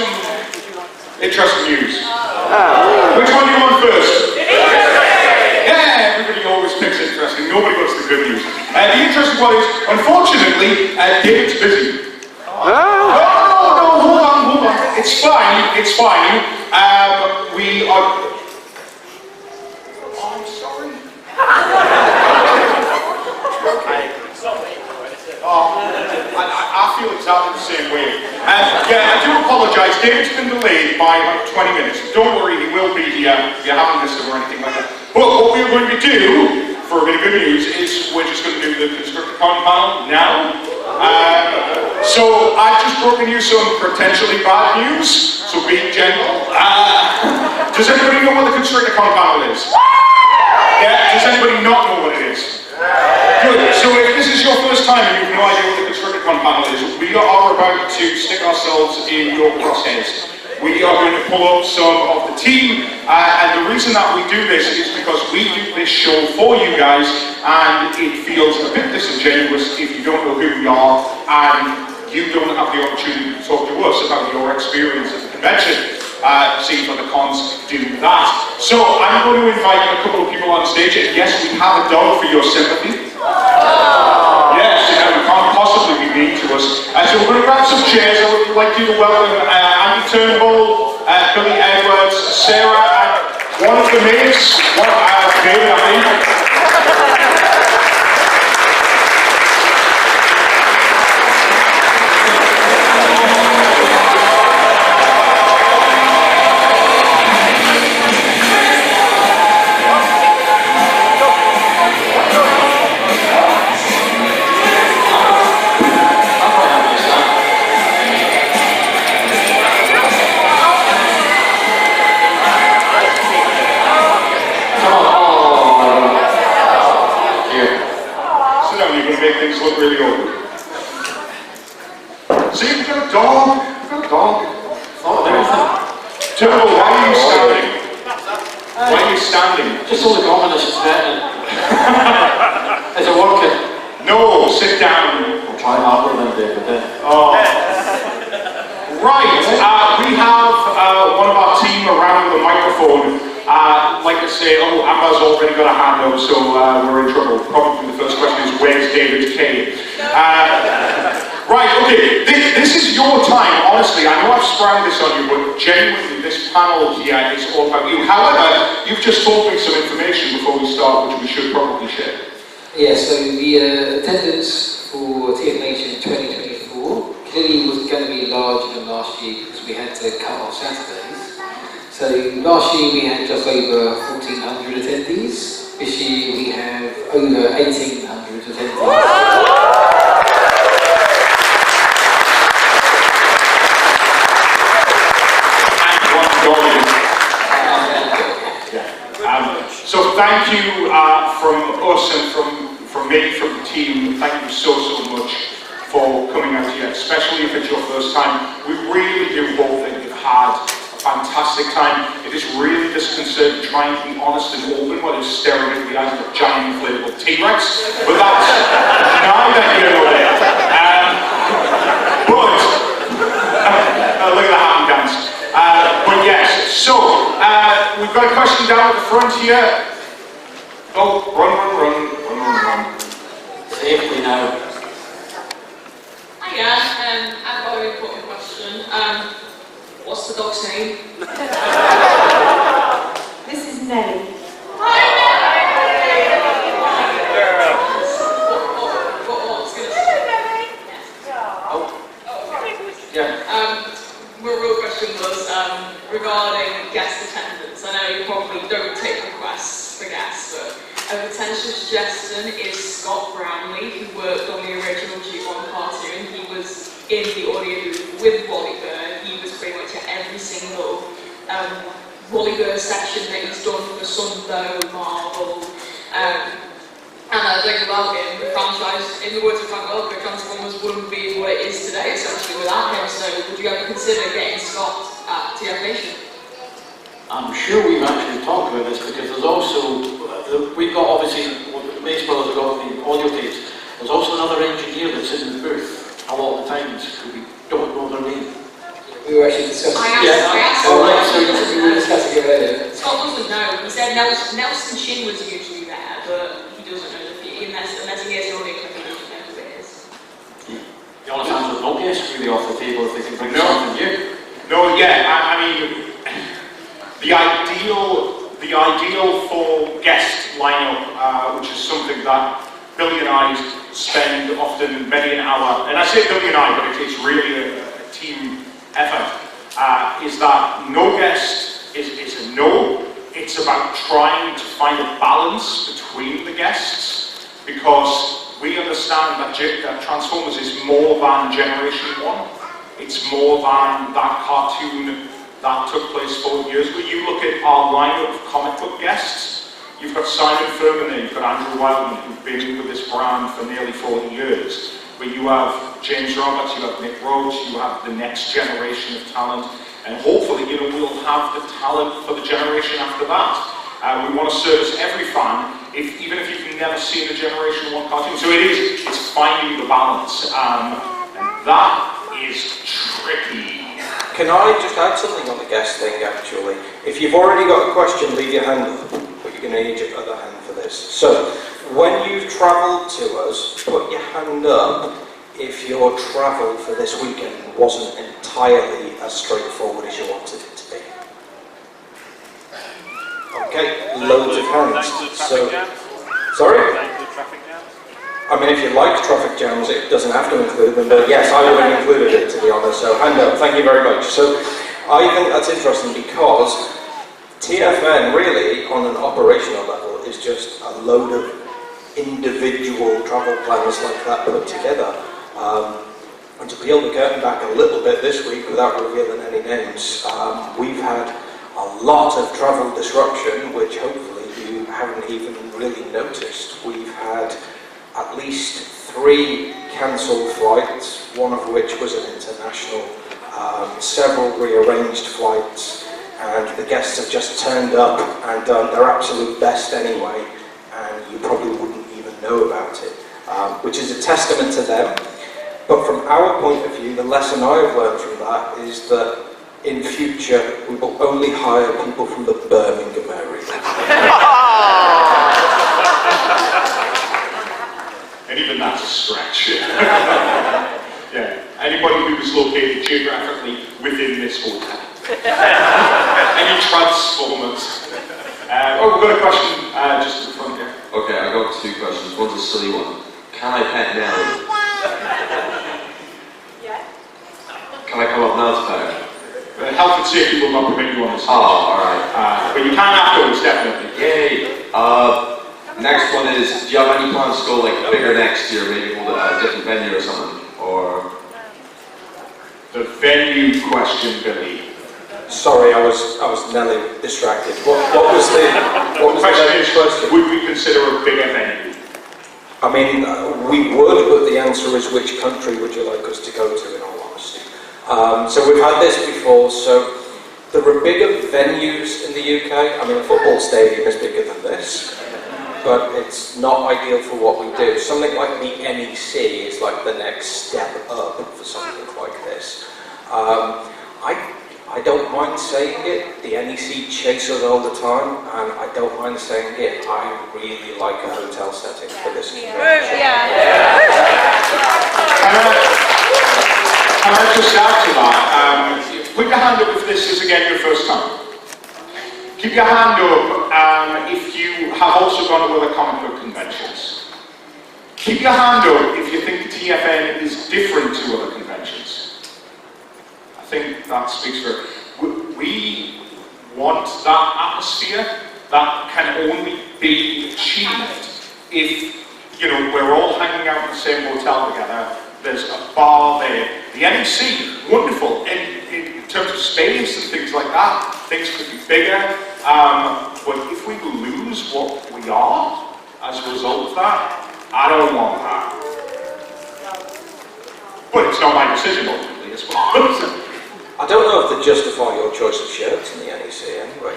some interesting news. Which one do you want first? Yeah, everybody always picks interesting. Nobody wants the good news. The interesting one is, unfortunately, David's busy. No, hold on. It's fine. We are... Oh, I'm sorry. I feel exactly the same way. Yeah, I do apologise. David's been delayed by about 20 minutes. Don't worry, he will be here. You haven't missed him or anything like that. But what we're going to do, for a bit of good news, is we're just going to do the Constructicon panel now. So I've just broken you some potentially bad news, so be gentle. Does anybody know what the Constructicon panel is? Yeah, does anybody not know what it is? Good. So if this is your first time and you have no idea what the Constructicon panel is, we are about to stick ourselves in your crosshairs. We are going to pull up some of the team, and the reason that we do this is because we do this show for you guys, and it feels a bit disingenuous if you don't know who we are and you don't have the opportunity to talk to us about your experience at the convention. See if other cons do that. So I'm going to invite a couple of people on stage, and yes, we have a dog for your sympathy. Yes, you know, you can't possibly be mean to us. So we're going to grab some chairs. I would like you to welcome Andy Turnbull, Billy Edwards, Sarah, and one of the mates, David, I think. Make things look really awkward. See, we've got a dog. Turnbull, why are you standing? Why are you standing? Just so the communists threatening. Is it working? No, sit down. I'll try harder than David. Oh. Right, we have one of our team around the microphone. Like I say, Amber's already got a hand up, so we're in trouble. Probably the first question is, where's David K? Right, okay, this is your time, honestly. I know I've sprung this on you, but genuinely, this panel here is all about you. However, you've just told me some information before we start, which we should probably share. Yeah, so the attendance for TF Nation 2024 clearly was going to be larger than last year because we had to cut off Saturdays. So last year we had just over 1,400 attendees. This year we have over 1,800 attendees. So thank you from us and from me, from the team. Thank you so much for coming out here, especially if it's your first time. We really do hope that you've had fantastic time. It is really disconcerting trying to be honest and open while you're staring at the eyes of a giant inflatable T-Rex, but that's neither here nor there. Look at the happy dance. But yes, so we've got a question down at the front here. Oh, run. Safely now. Hiya, I've got an important question. What's the dog's name? This is Nelly. Hi, Nelly! What's going to say? Yeah. My real question was regarding guest attendance. I know you probably don't take requests for guests, but a potential suggestion is Scott Brownlee, who worked on the original G1 cartoon. He was in the audio booth with Wally Bird. He was pretty much at every single Wally Bird section that he's done for Sunbow, Marvel. And I think about him, the franchise, in the words of Frank Welker, Transformers wouldn't be what it is today, essentially, without him. So would you ever consider getting Scott at TF Nation? I'm sure we've actually talked about this because there's also, we've got obviously, Mace Brothers have got the audio tapes. There's also another engineer that's in the booth a lot of the times who we don't know their name. We were actually discussing. I asked Oh, right, so we were discussing it earlier. Scott doesn't know. He said Nelson Chin was usually there, but he doesn't know unless he hears the audio clip, he doesn't know who it is. The honest answer is no guess really off the table if they can bring something new. No, yeah, I mean, the ideal for guest lineup, which is something that Billy and I spend often many an hour, and I say Billy and I, but it's really a team effort, is that no guest is a no. It's about trying to find a balance between the guests, because we understand that Transformers is more than Generation 1. It's more than that cartoon that took place 40 years ago. You look at our lineup of comic book guests, you've got Simon Furman there, you've got Andrew Wildman, who've been with this brand for nearly 40 years. But you have James Roberts, you have Nick Rhodes, you have the next generation of talent, and hopefully, we'll have the talent for the generation after that. We want to service every fan, even if you've never seen a Generation 1 cartoon. So it's finding the balance, and that is tricky. Can I just add something on the guest thing, actually? If you've already got a question, leave your hand up, but you're going to need your other hand for this. So, when you've travelled to us, put your hand up if your travel for this weekend wasn't entirely as straightforward as you wanted it to be. Okay, loads of hands. So, sorry? I mean, if you like traffic jams, it doesn't have to include them, but yes, I would have included it, to be honest, so hand up, thank you very much. So, I think that's interesting because TFN, really, on an operational level, is just a load of individual travel plans like that put together. And to peel the curtain back a little bit this week, without revealing any names, we've had a lot of travel disruption, which hopefully you haven't even really noticed. We've had at least 3 cancelled flights, one of which was an international, several rearranged flights, and the guests have just turned up and done their absolute best anyway, and you probably wouldn't even know about it, which is a testament to them. But from our point of view, the lesson I've learned from that is that in future we will only hire people from the Birmingham area. And even that's a stretch. Yeah, anybody who was located geographically within this hotel. Any Transformers. We've got a question just at the front here. Okay, I got 2 questions. One's a silly one. Can I pet Nelly? Yeah. Can I come up now to pet her? Health and safety will not permit you on this. Oh, alright. But you can afterwards, definitely. Yay! Next one is, do you have any plans to go like bigger next year, maybe hold a different venue or something? Or The venue question, Billy. Sorry, I was nearly distracted. What was the question? Would we consider a bigger venue? I mean, we would, but the answer is which country would you like us to go to, in all honesty? So we've had this before, so there are bigger venues in the UK. I mean, a football stadium is bigger than this, but it's not ideal for what we do. Something like the NEC is like the next step up for something like this. I don't mind saying it, the NEC chase us all the time, and I don't mind saying it, I really like a hotel setting for this convention. Can I just add to that? Put your hand up if this is again your first time. Keep your hand up if you have also gone to other comic book conventions. Keep your hand up if you think the TFN is different to other conventions. I think that speaks for it. We want that atmosphere that can only be achieved if, we're all hanging out in the same hotel together. There's a bar there. The NEC, wonderful. In terms of space and things like that, things could be bigger. But if we lose what we are as a result of that, I don't want that. But it's not my decision ultimately as well. I don't know if they justify your choice of shirts in the NEC anyway.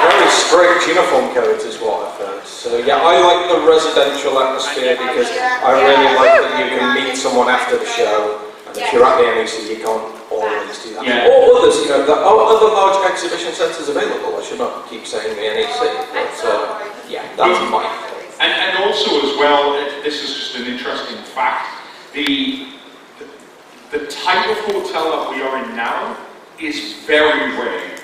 Very strict uniform codes is what I've heard. So yeah, I like the residential atmosphere because I really like that you can meet someone after the show and And if you're at the NEC, you can't always do that. Yeah. Or others, you know, there are other large exhibition centres available. I should not keep saying the NEC, but yeah, that's my point. And also as well, this is just an interesting fact, the type of hotel that we are in now is very rare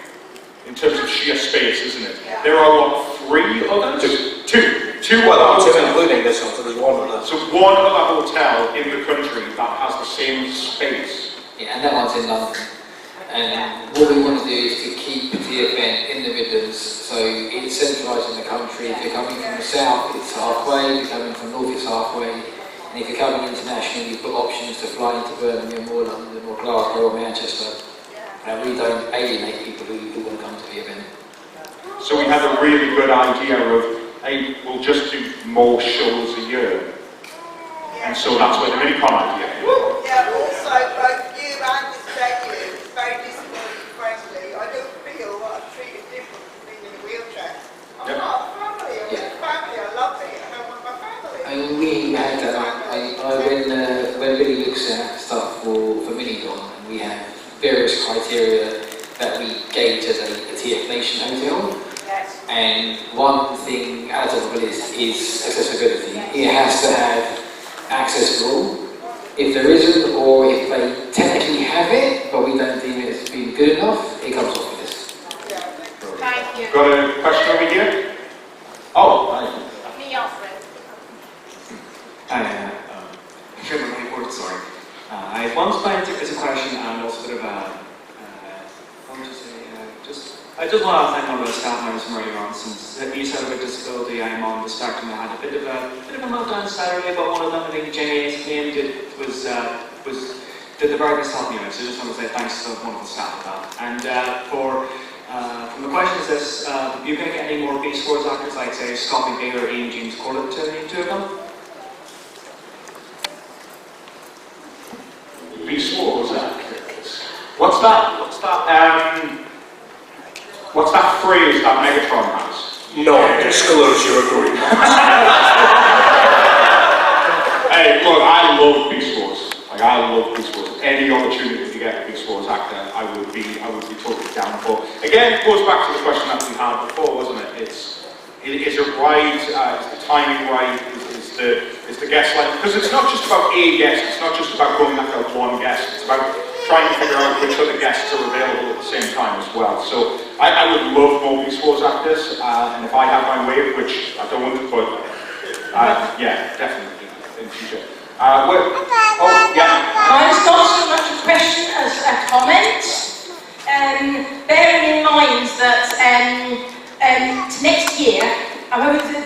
in terms of sheer space, isn't it? There are, what, 3 others? Two Well, other two hotels. including this one, so there's one other. So one other hotel in the country that has the same space. Yeah, and that one's in London. And what we want to do is to keep the event in the Midlands, so it's centralised in the country. If you're coming from the south, it's halfway. If you're coming from north, it's halfway. And if you're coming international, you've got options to fly into Birmingham or London or Glasgow or Manchester. And we don't alienate people who want to come to the event. So we had a really good idea of, hey, we'll just do more shows a year. And so that's where the Minicon idea came from. Yeah, also both you and this venue is very disability friendly. I don't feel that I'm treated different from being in a wheelchair. I'm not a family, I'm with family, I love it, I don't want my family. And we had when Billy looks at stuff for Minicon, we have various criteria that we gauge as a TF Nation hotel. Yes. And one thing at the top of the list is accessibility. It has to have access for all. If there isn't, or if they technically have it, but we don't deem it as being good enough, it comes off the list. Thank you. Got a question over here? Oh, hi. Me, Alfred. Hi, Chairman of the Board, sorry. I have one scientific question and also a bit of a, I just want to thank one of the staff members from earlier on, since he's had a bit of disability. I'm on the spectrum. I had a bit of a meltdown Saturday, but one of them, I think Jamie came, did the very best help me out. So I just want to say thanks to one of the staff for that. And from the question is this, you're going to get any more B Sports actors like say Scott McVeigh or Ian James Corlett to two of them? Beast Wars. What's that phrase that Megatron has? Non-disclosure agreement. Hey, look, I love Beast Wars. Like, I love Beast Wars. Any opportunity to get a Beast Wars actor, I would be totally down for. Again, it goes back to the question that we had before, wasn't it? Is it right? Is the timing right? Is the guest like? Because it's not just about a guest. It's not just about going after one guest. It's about trying to figure out which other guests are available at the same time as well. So I would love more Beast Wars actors, and if I have my way, which I don't, but yeah, definitely in the future. Mine's not so much a question as a comment. Bearing in mind that next year, I hope the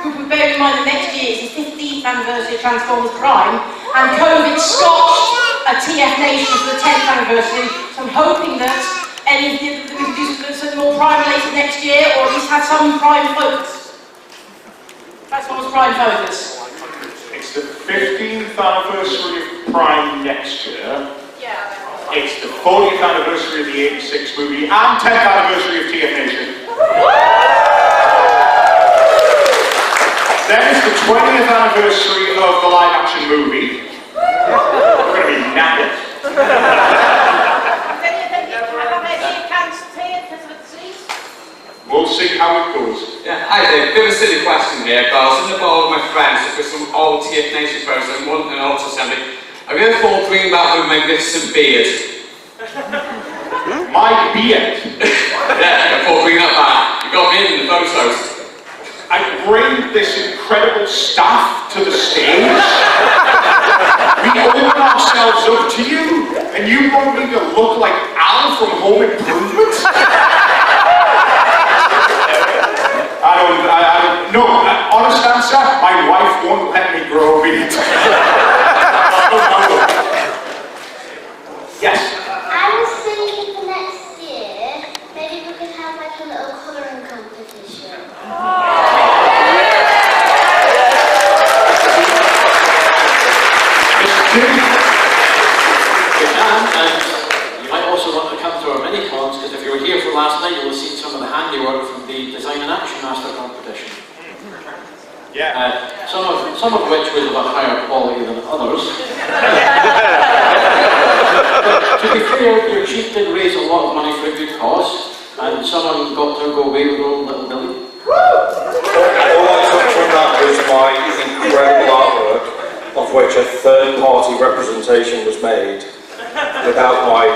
group will bear in mind that next year is the 15th anniversary of Transformers Prime, and COVID scotched a TF Nation for the 10th anniversary, so I'm hoping that we can do some more Prime related next year, or at least have some Prime focus. Transformers Prime focus. It's the 15th anniversary of Prime next year. Yeah. It's the 40th anniversary of the '86 movie and 10th anniversary of TF Nation. Then it's the 20th anniversary of the live-action movie. We're going to be knackered. We'll see how it goes. Yeah, hi there, bit of a silly question here, but I was in the bar with my friends for some old TF Nation photos and one an altar assembly. Have you ever thought bringing back with my magnificent beard? My beard? Yeah, I thought bringing that back. You got me in the photos. I bring this incredible staff to the stage. We open ourselves up to you, and you want me to look like Al from Home Improvement? No, honest answer, my wife won't let me grow a beard. Yes? I was thinking for next year, maybe we could have like a little colouring competition. And you might also want to come to our mini-cons, because if you were here for last night, you'll have seen some of the handiwork from the Design and Action Master competition. Yeah. Some of which was of a higher quality than others. to be fair, your chief did raise a lot of money for a good cause, and someone got to go away with their own little Billy. All I took from that was my incredible artwork, of which a third-party representation was made without my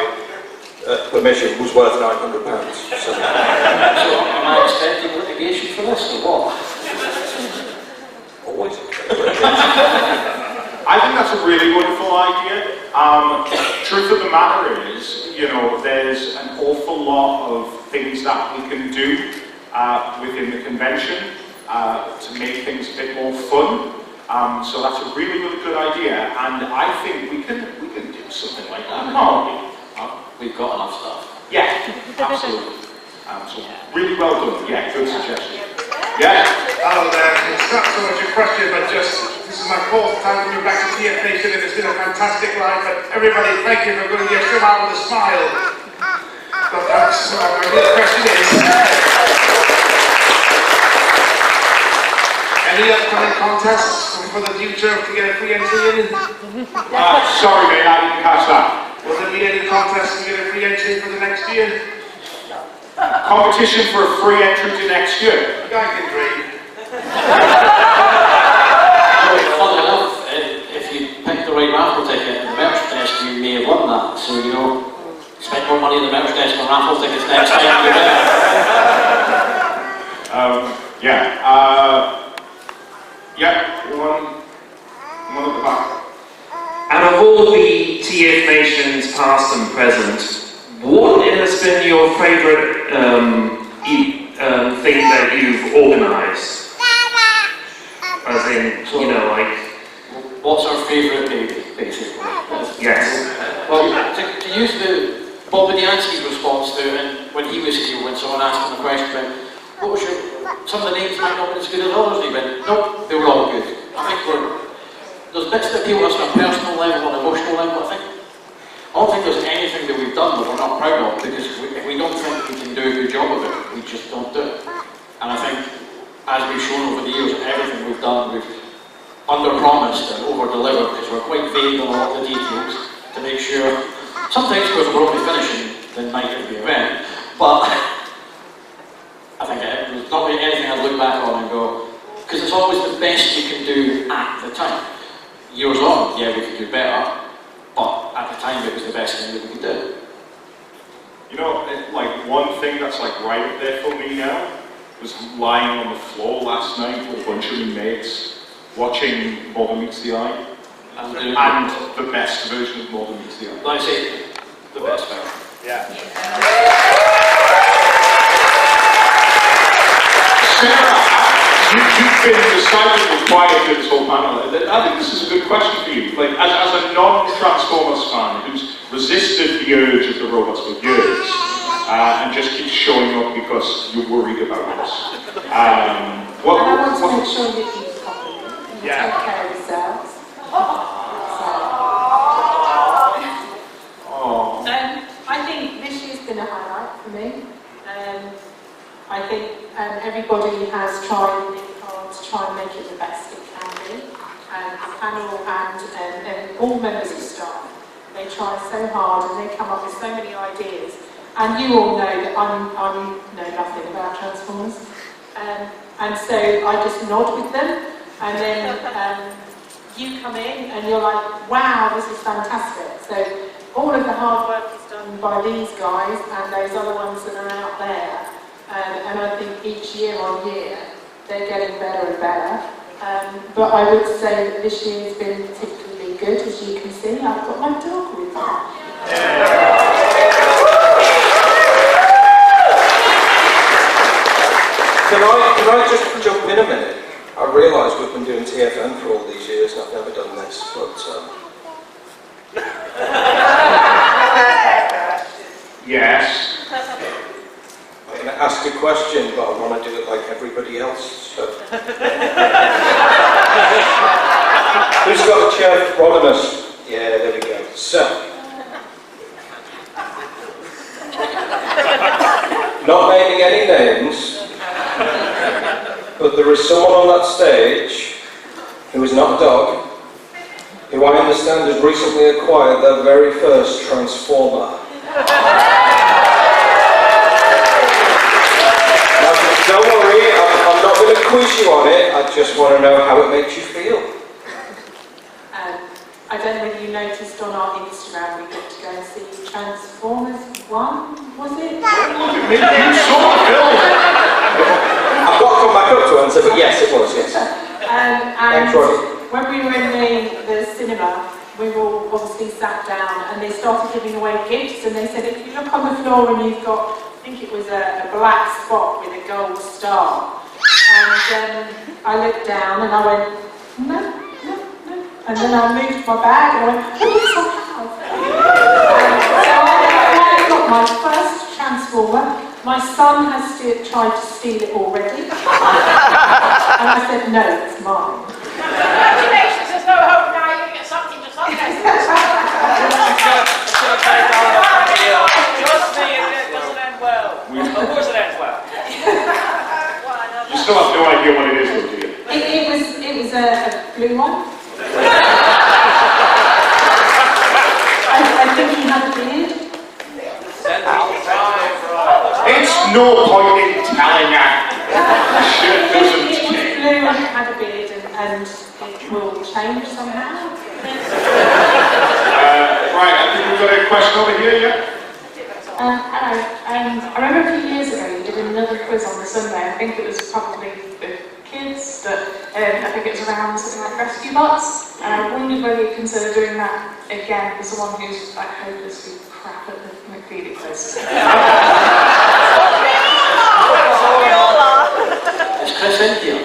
permission, was worth £900. So am I expecting litigation for this, or what? always. I think that's a really wonderful idea. Truth of the matter is, you know, there's an awful lot of things that we can do within the convention to make things a bit more fun. So that's a really, really good idea, and I think we can do something like that, can't we? We've got enough stuff. Yeah, absolutely. Really well done. Yeah, good suggestion. Yeah. Hello there. It's not so much a question, but just this is my 4th time coming back to TF Nation, and it's been a fantastic ride. But everybody, thank you for going to come out with a smile. But that's my real question is. Any upcoming contests for the future to get a free entry in? Sorry mate, I didn't catch that. Will there be any contests to get a free entry for the next year? Competition for a free entry to next year? I can dream. Funnily enough, if you pick the right raffle ticket at the merch desk, you may have won that. So, you know, spend more money at the merch desk on raffle tickets next time you win. One at the back. Out of all the TF Nations past and present, what has been your favourite thing that you've organised? As in, you know, like... What's our favourite baby, basically? Yes. Well, to use Bob Bediansky's response to it, when he was here, when someone asked him a question about, what was your... Some of the names might not be as good as others, he went, no, they were all good. I think there's bits that appeal to us on a personal level, on an emotional level, I don't think there's anything that we've done that we're not proud of, because if we don't think we can do a good job of it, we just don't do it. And I think, as we've shown over the years, everything we've done, we've under-promised and over-delivered, because we're quite vague on a lot of the details, to make sure, sometimes because we're only finishing the night of the event, but I think there's not really anything I'd look back on and go, because it's always the best you can do at the time. Years on, yeah, we could do better, but at the time it was the best thing that we could do. You know, like one thing that's like right up there for me now was lying on the floor last night with a bunch of my mates watching More Than Meets the Eye, and the best version of More Than Meets the Eye. Like I say, the best version. Yeah. Sarah, you've been decidedly quiet through this whole panel. I think this is a good question for you. Like, as a non-Transformers fan who's resisted the urge of the robots for years, and just keeps showing up because you're worried about us. I want to make sure you keep confident and you take care of yourselves. I think this year's been a highlight for me. I think everybody has tried really hard to try and make it the best it can be. The panel and all members of staff, they try so hard and they come up with so many ideas. And you all know that I know nothing about Transformers. And so I just nod with them, and then you come in and you're like, wow, this is fantastic. So all of the hard work is done by these guys and those other ones that are out there. And I think each year on year, they're getting better and better. But I would say that this year has been particularly good. As you can see, I've got my dog with me. Can I just jump in a minute? I realise we've been doing TFN for all these years and I've never done this, but... Yes? I'm going to ask a question, but I want to do it like everybody else, so... Who's got a chair for Rodimus? Yeah, there we go. So... Not naming any names, but there is someone on that stage who is not a dog, who I understand has recently acquired their very first Transformer. Now, don't worry, I'm not going to quiz you on it, I just want to know how it makes you feel. I don't know whether you noticed on our Instagram we got to go and see Transformers 1, was it? You saw the film! I've got to come back up to answer, but yes, it was, yes. And Thanks, Roy. when we were in the cinema, we all obviously sat down and they started giving away gifts, and they said if you look on the floor and you've got, I think it was a black spot with a gold star, and I looked down and I went, no, no, no, and then I moved my bag and I went, oh yes, I have. So I got my first Transformer. My son has tried to steal it already, and I said, no, it's mine. Congratulations, there's no hope now, you can get something to Sunday. Trust me, it doesn't end well. Of course it ends well. You still have no idea what it is, though, do you? It was a blue one. I think he had a beard. It's no point in telling her. Shit It doesn't was change. blue and it had a beard, and it will change somehow. Right, I think we've got a question over here, yeah? Hello. I remember a few years ago you did another quiz on the Sunday. I think it was probably the kids, but I think it was around something like rescue bots. And I wondered whether you consider doing that again for someone who's like hopelessly crap at the McFeely quiz. It's Chris in here.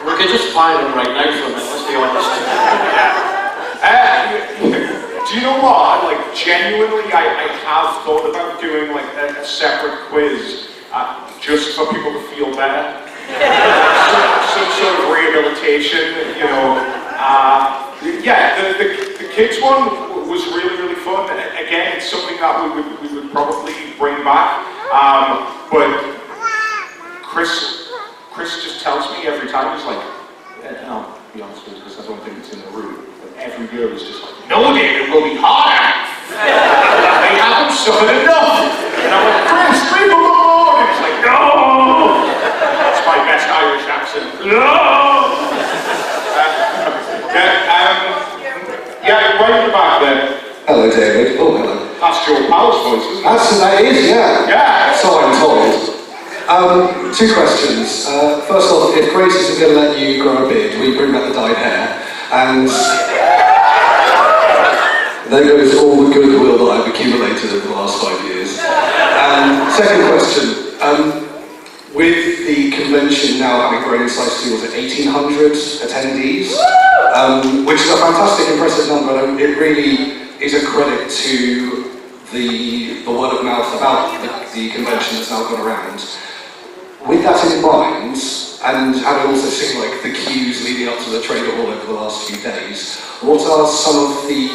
We could just fire him right now from it, let's be honest. Do you know what? Like, genuinely, I have thought about doing like a separate quiz just for people to feel better. some sort of rehabilitation, you know. Yeah, the kids one was really, really fun. Again, it's something that we would probably bring back. But Chris just tells me every time, he's like, and I'll be honest with you, because I don't think it's in the room, but every year he's just like, no, David, it will be harder! They haven't suffered enough! And I'm like, Chris, leave them alone! And he's like, no! That's my best Irish accent. No! Yeah, right in the back there. Hello, David. Oh, hello. That's Joe Powell's voice, isn't it? That is, yeah. Yeah. So I'm told. Two questions. First off, if Grace isn't going to let you grow a beard, we bring back the dyed hair. And there goes all the goodwill that I've accumulated over the last 5 years. Second question. With the convention now having grown in size to, was it 1,800 attendees? Which is a fantastic, impressive number, and it really is a credit to the word of mouth about the convention that's now gone around. With that in mind, and having also seen like the queues leading up to the Trader Hall over the last few days, what are some of the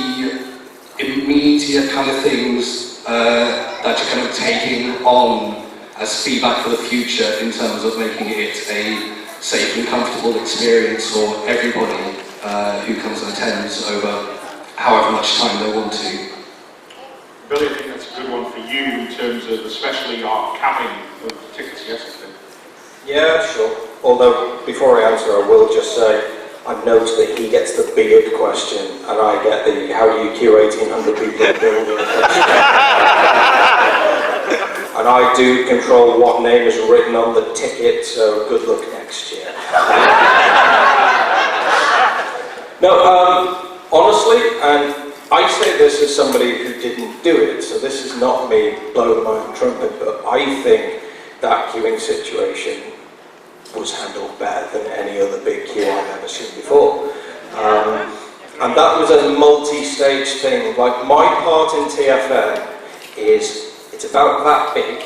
immediate kind of things that you're kind of taking on as feedback for the future in terms of making it a safe and comfortable experience for everybody who comes and attends over however much time they want to? Billy, I think that's a good one for you in terms of especially our capping of tickets yesterday. Yeah, sure. Although, before I answer, I will just say, I've noticed that he gets the beard question, and I get the how do you queue 1,800 people in a building question. And I do control what name is written on the ticket, so good luck next year. No, honestly, and I say this as somebody who didn't do it, so this is not me blowing my own trumpet, but I think that queuing situation was handled better than any other big queue I've ever seen before. And that was a multi-stage thing. Like, my part in TFN is, it's about that big,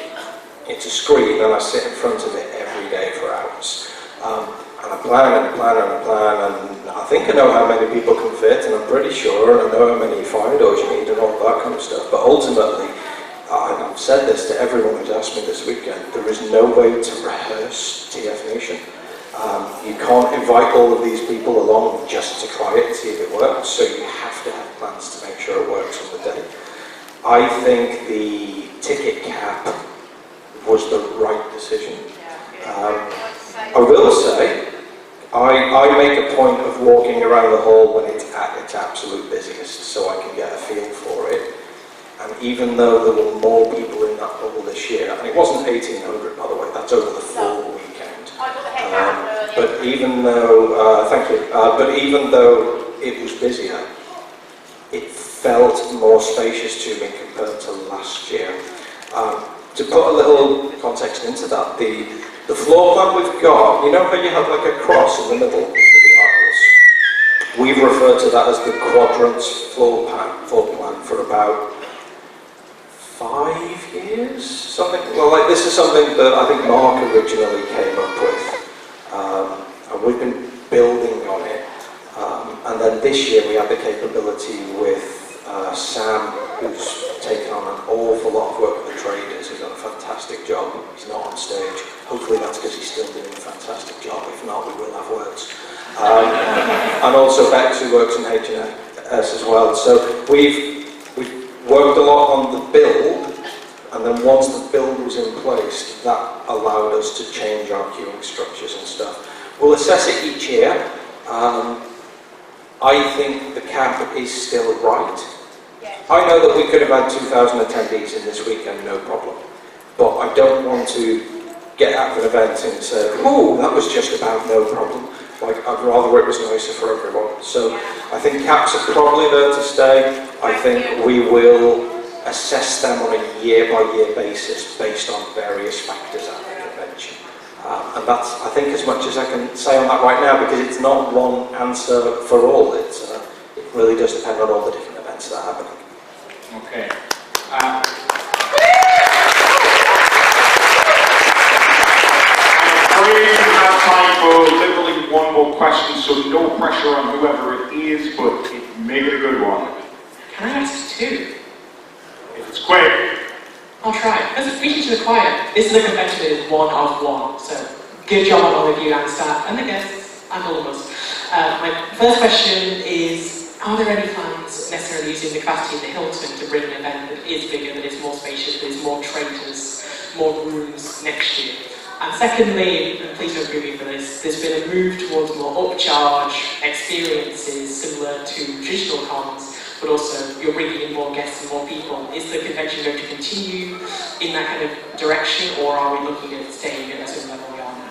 it's a screen, and I sit in front of it every day for hours. And I plan and I plan and I plan, and I think I know how many people can fit, and I'm pretty sure, and I know how many fire doors you need and all that kind of stuff, but ultimately, and I've said this to everyone who's asked me this weekend, there is no way to rehearse TF Nation. You can't invite all of these people along just to try it and see if it works, so you have to have plans to make sure it works on the day. I think the ticket cap was the right decision. I will say, I make a point of walking around the hall when it's at its absolute busiest, so I can get a feel for it. And even though there were more people in that hall this year, and it wasn't 1,800 by the way, that's over the full weekend. But even though, thank you, but even though it was busier, it felt more spacious to me compared to last year. To put a little context into that, the floor plan we've got, you know how you have like a cross in the middle of the aisles? We've referred to that as the quadrants floor plan for about 5 years, something. Well, like this is something that I think Mark originally came up with, and we've been building on it. And then this year we had the capability with Sam, who's taken on an awful lot of work with the traders. He's done a fantastic job. He's not on stage. Hopefully that's because he's still doing a fantastic job. If not, we will have words. And also Bex, who works in H&S as well. So we've worked a lot on the build, and then once the build was in place, that allowed us to change our queuing structures and stuff. We'll assess it each year. I think the cap is still right. I know that we could have had 2,000 attendees in this weekend, no problem. But I don't want to get out of an event and say, oh, that was just about no problem. Like, I'd rather it was nicer for everyone. So I think caps are probably there to stay. I think we will assess them on a year-by-year basis based on various factors at the convention. And that's, I think, as much as I can say on that right now, because it's not one answer for all. It really does depend on all the different events that are happening. Okay. We have time for literally one more question, so no pressure on whoever it is, but make it a good one. Can I ask two? If it's quick. I'll try. As a speaking to the choir, this is a convention that is one of one, so good job on all of you and staff and the guests and all of us. My first question is, are there any plans necessarily using the capacity of the Hilton to bring an event that is bigger, that is more spacious, that is more traders, more rooms next year? And secondly, and please don't agree with me for this, there's been a move towards more upcharge experiences similar to traditional cons, but also you're bringing in more guests and more people. Is the convention going to continue in that kind of direction, or are we looking at staying at a similar level we are now?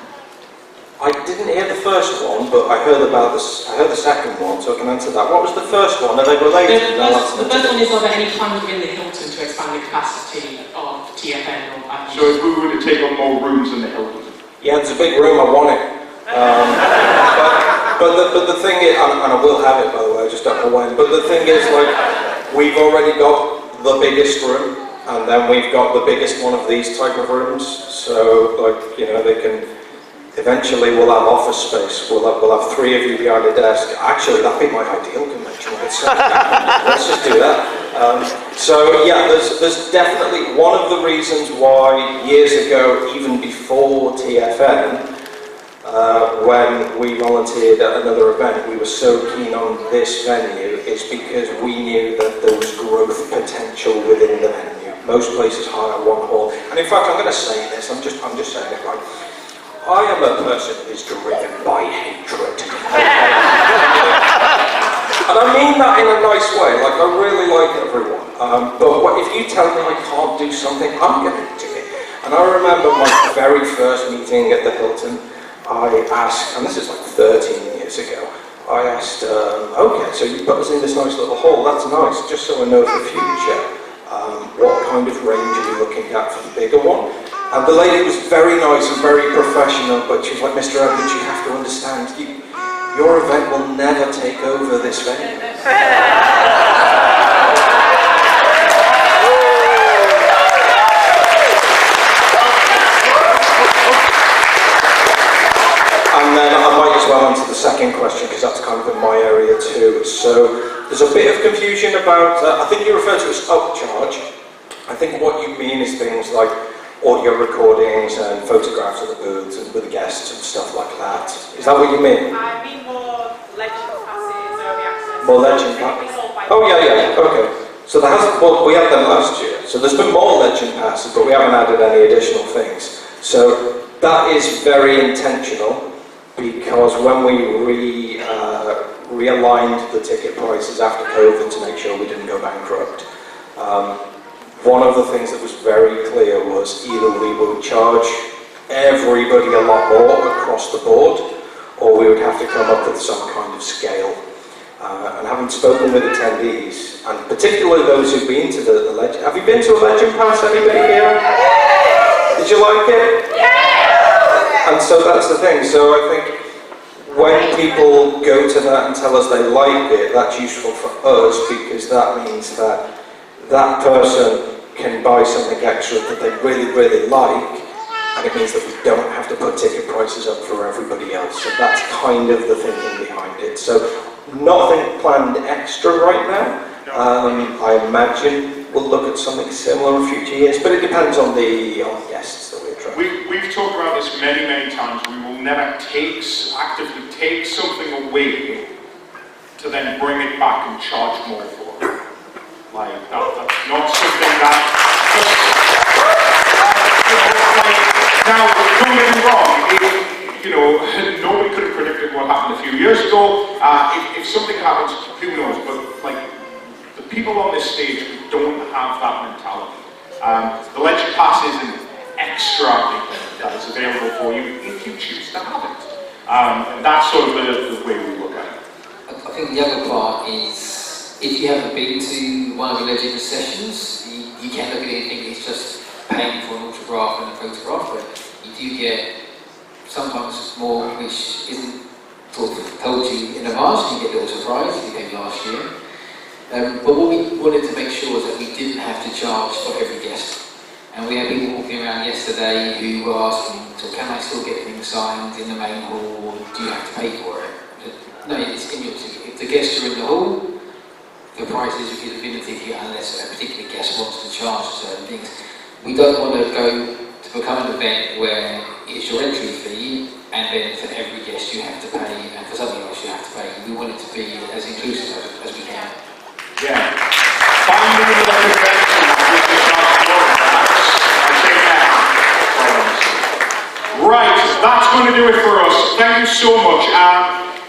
I didn't hear the first one, but I heard about this. I heard the second one, so I can answer that. What was the first one? Are they related? The first one is, are there any plans within the Hilton to expand the capacity of TFN? So if we were to take on more rooms in the Hilton? Yeah, it's a big room. I want it. But the thing is, and I will have it by the way. I just don't know when. But the thing is, like, we've already got the biggest room, and then we've got the biggest one of these type of rooms. So, like, you know, they can. Eventually we'll have office space, we'll have 3 of you behind a desk. Actually, that'd be my ideal convention. Let's just do that. So yeah, there's definitely one of the reasons why years ago, even before TFN, when we volunteered at another event, we were so keen on this venue, is because we knew that there was growth potential within the venue. Most places hire one hall. And in fact, I'm going to say this, I'm just saying it right. I am a person who is driven by hatred. And I mean that in a nice way, like I really like everyone. But if you tell me I can't do something, I'm going to do it. And I remember my very first meeting at the Hilton, I asked, and this is like 13 years ago, I asked, okay, so you put us in this nice little hall, that's nice, just so I know for the future, what kind of range are you looking at for the bigger one? And the lady was very nice and very professional, but she was like, Mr. Evans, you have to understand, your event will never take over this venue. And then I might as well answer the second question, because that's kind of in my area too. So there's a bit of confusion about, I think you referred to it as upcharge. I think what you mean is things like, audio recordings and photographs of the booths and with the guests and stuff like that. Is that what you mean? I mean more legend passes, early access. More legend passes? Oh yeah, okay. So there hasn't, well, we had them last year, so there's been more legend passes, but we haven't added any additional things. So that is very intentional, because when we realigned the ticket prices after COVID to make sure we didn't go bankrupt, one of the things that was very clear was either we would charge everybody a lot more across the board, or we would have to come up with some kind of scale. And having spoken with attendees, and particularly those who've been to the Legend... Have you been to a Legend Pass, anybody here? Did you like it? Yeah! And so that's the thing, so I think when people go to that and tell us they like it, that's useful for us, because that means that that person can buy something extra that they really, really like, and it means that we don't have to put ticket prices up for everybody else. So that's kind of the thinking behind it. So nothing planned extra right now. I imagine we'll look at something similar in future years, but it depends on the guests that we're trying. We've talked about this many, many times. We will never actively take something away to then bring it back and charge more for it. Like, that's not something that now, don't get me wrong, nobody could have predicted what happened a few years ago. If something happens, who knows, but like, the people on this stage don't have that mentality. The Legend Pass is an extra thing that is available for you if you choose to have it. And that's sort of the way we look at it. I think the other part is, if you haven't been to one of the Legend sessions, you can look at it and think it's just paying for an autograph and a photograph, but you do get sometimes more which isn't sort of told you in advance. You get a little surprise, you came last year. But what we wanted to make sure was that we didn't have to charge for every guest. And we had people walking around yesterday who were asking, so can I still get things signed in the main hall, or do you have to pay for it? No, it's in your ticket. If the guests are in the hall, the price is in the ticket unless a particular guest wants to charge certain things. We don't want to go to become an event where it's your entry fee, and then for every guest you have to pay, and for something else you have to pay. We want it to be as inclusive as we can. Yeah. Finding the convention which is not important. I take that. Right, that's going to do it for us. Thank you so much.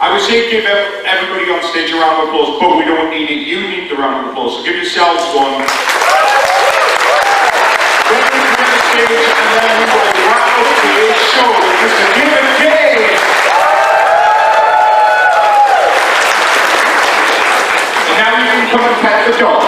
I would say give everybody on stage a round of applause, but we don't need it. You need the round of applause, so give yourselves one. Then we come on the stage, and then we will wrap up today's show with Mr. Give and Take. And now you can come and pet the dog.